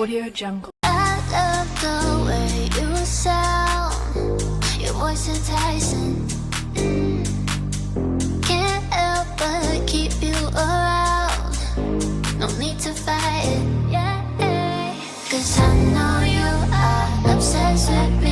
Audio Jungle. I love the way you sound. Your voice enticing. Can't help but keep you around. No need to fight it, yeah. 'Cause I know you are obsessed with me.